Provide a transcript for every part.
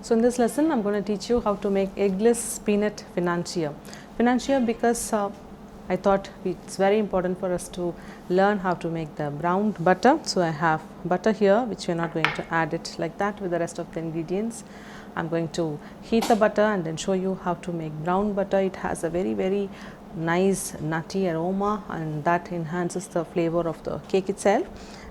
So in this lesson I'm going to teach you how to make eggless peanut financier. Financier because I thought it's very important for us to learn how to make the brown butter. So I have butter here, which we are not going to add it like that with the rest of the ingredients. I'm going to heat the butter and then show you how to make brown butter. It has a very nice nutty aroma and that enhances the flavor of the cake itself.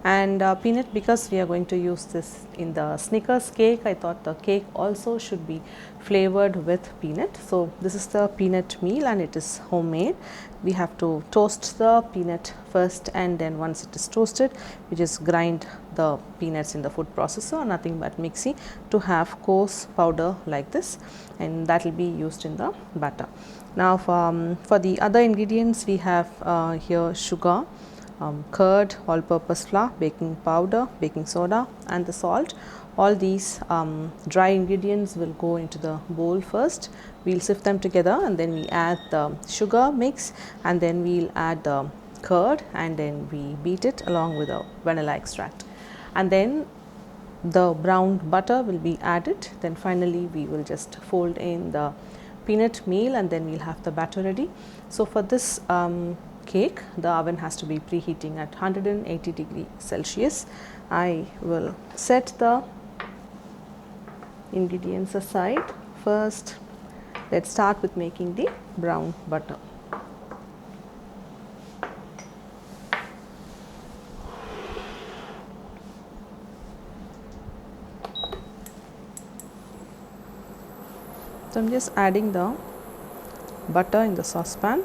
And peanut, because we are going to use this in the Snickers cake, I thought the cake also should be flavored with peanut. So this is the peanut meal and it is homemade. We have to toast the peanut first, and then once it is toasted we just grind the peanuts in the food processor, nothing but mixie, to have coarse powder like this, and that will be used in the butter. Now for the other ingredients, we have here sugar, curd, all purpose flour, baking powder, baking soda and the salt. All these dry ingredients will go into the bowl first. We will sift them together and then we add the sugar mix, and then we will add the curd, and then we beat it along with the vanilla extract, and then the brown butter will be added. Then finally we will just fold in the peanut meal and then we'll have the batter ready. So for this cake, the oven has to be preheating at 180 degrees Celsius. I will set the ingredients aside. First, let's start with making the brown butter. So I'm just adding the butter in the saucepan.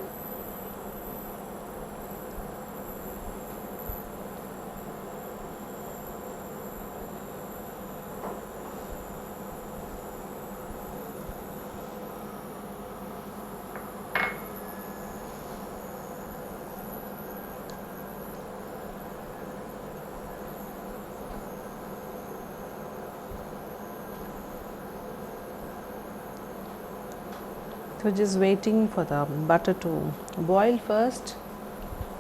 So just waiting for the butter to boil first,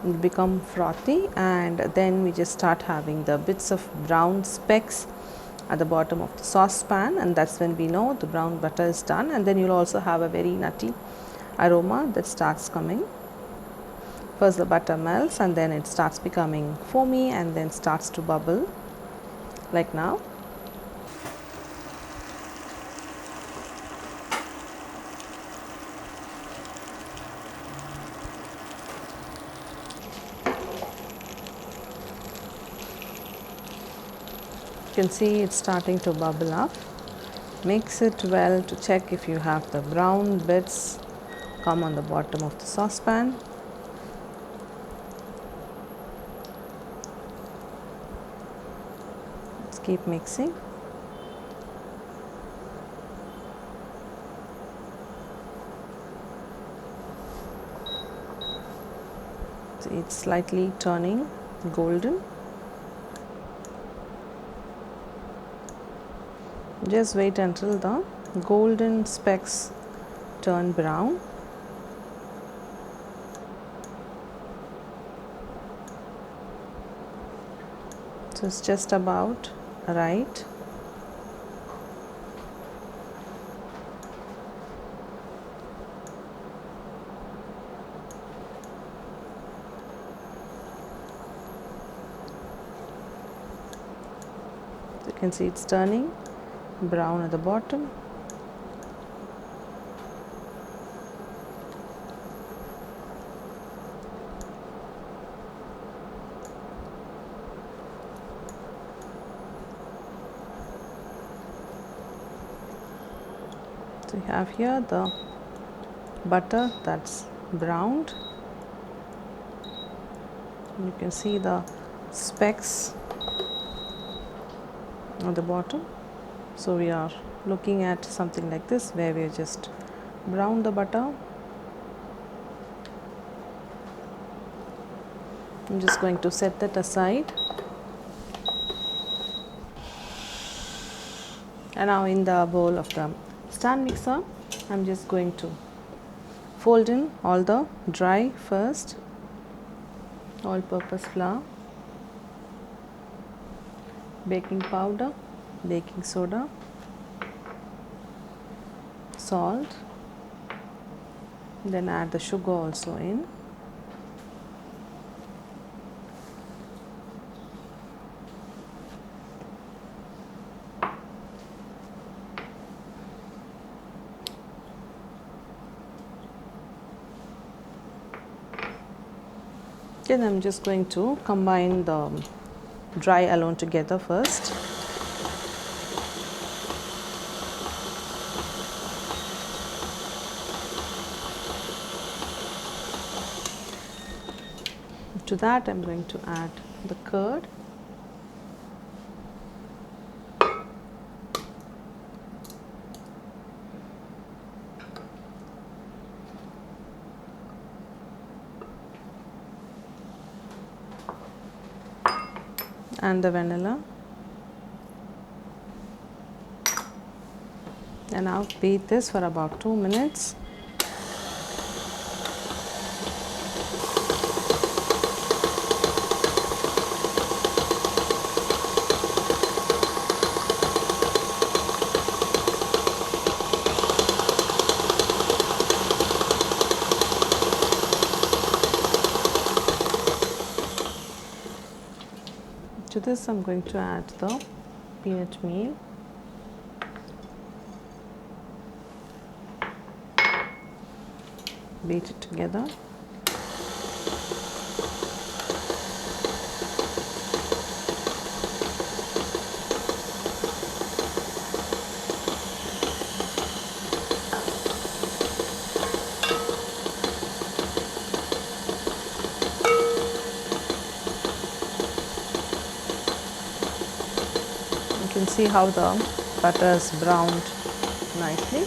it become frothy, and then we just start having the bits of brown specks at the bottom of the saucepan, and that's when we know the brown butter is done. And then you'll also have a very nutty aroma that starts coming. First the butter melts and then it starts becoming foamy and then starts to bubble like now. You can see it's starting to bubble up. Mix it well to check if you have the brown bits come on the bottom of the saucepan. Let's keep mixing. So it's slightly turning golden. Just wait until the golden specks turn brown. So it's just about right. So you can see it's turning brown at the bottom. So you have here the butter that's browned. You can see the specks at the bottom. So we are looking at something like this, where we just brown the butter. I'm just going to set that aside. And now in the bowl of the stand mixer, I'm just going to fold in all the dry first, all purpose flour, baking powder, baking soda, salt, then add the sugar also in. Then I'm just going to combine the dry alone together first. To that I'm going to add the curd. And the vanilla, and now beat this for about 2 minutes. To this I'm going to add the peanut meal. Beat it together. You can see how the butter is browned nicely.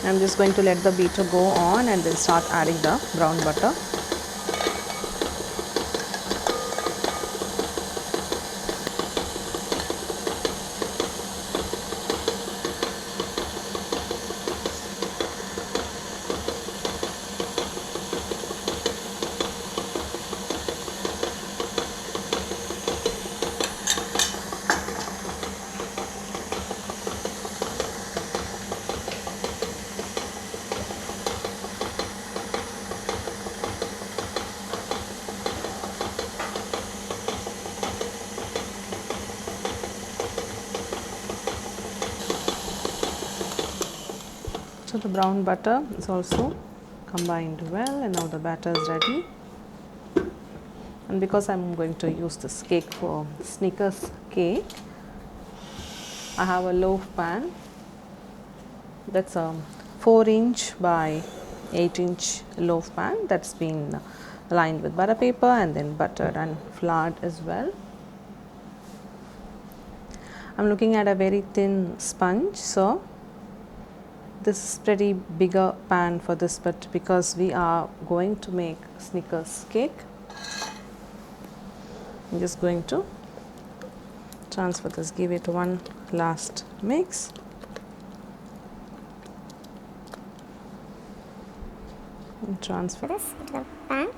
I'm just going to let the beater go on and then start adding the brown butter. So the brown butter is also combined well, and now the batter is ready. And because I'm going to use this cake for Snickers cake, I have a loaf pan. That's a 4-inch by 8-inch loaf pan that's been lined with butter paper and then buttered and floured as well. I'm looking at a very thin sponge, so this is pretty bigger pan for this, but because we are going to make Snickers cake, I'm just going to transfer this, give it one last mix. And transfer this into the pan.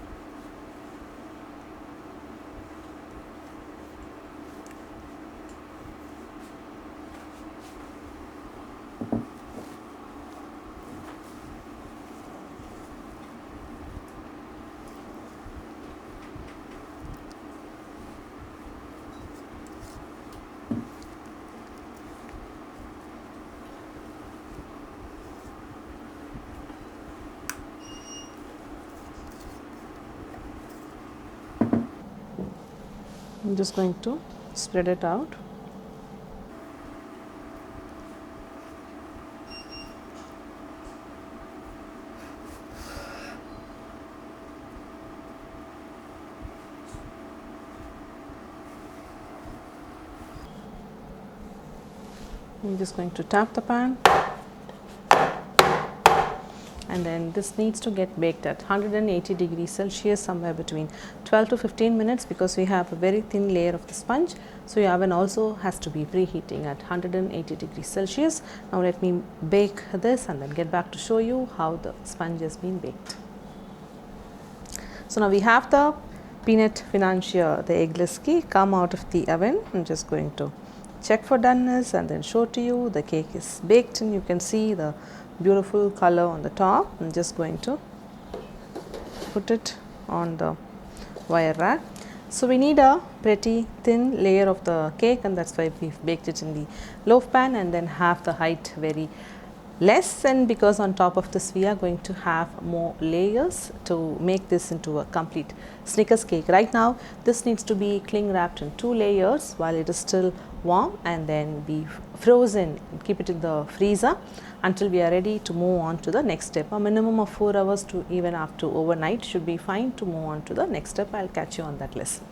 I'm just going to spread it out. I'm just going to tap the pan, and then this needs to get baked at 180 degrees Celsius, somewhere between 12 to 15 minutes, because we have a very thin layer of the sponge. So your oven also has to be preheating at 180 degrees Celsius. Now let me bake this and then get back to show you how the sponge has been baked. So now we have the peanut Financier, the eggless cake, come out of the oven. I'm just going to check for doneness and then show to you the cake is baked, and you can see the beautiful color on the top. I'm just going to put it on the wire rack. So we need a pretty thin layer of the cake, and that's why we've baked it in the loaf pan, and then have the height very less, and because on top of this we are going to have more layers to make this into a complete Snickers cake. Right now this needs to be cling wrapped in 2 layers while it is still warm, and then be frozen, keep it in the freezer until we are ready to move on to the next step. A minimum of 4 hours to even up to overnight should be fine to move on to the next step. I'll catch you on that lesson.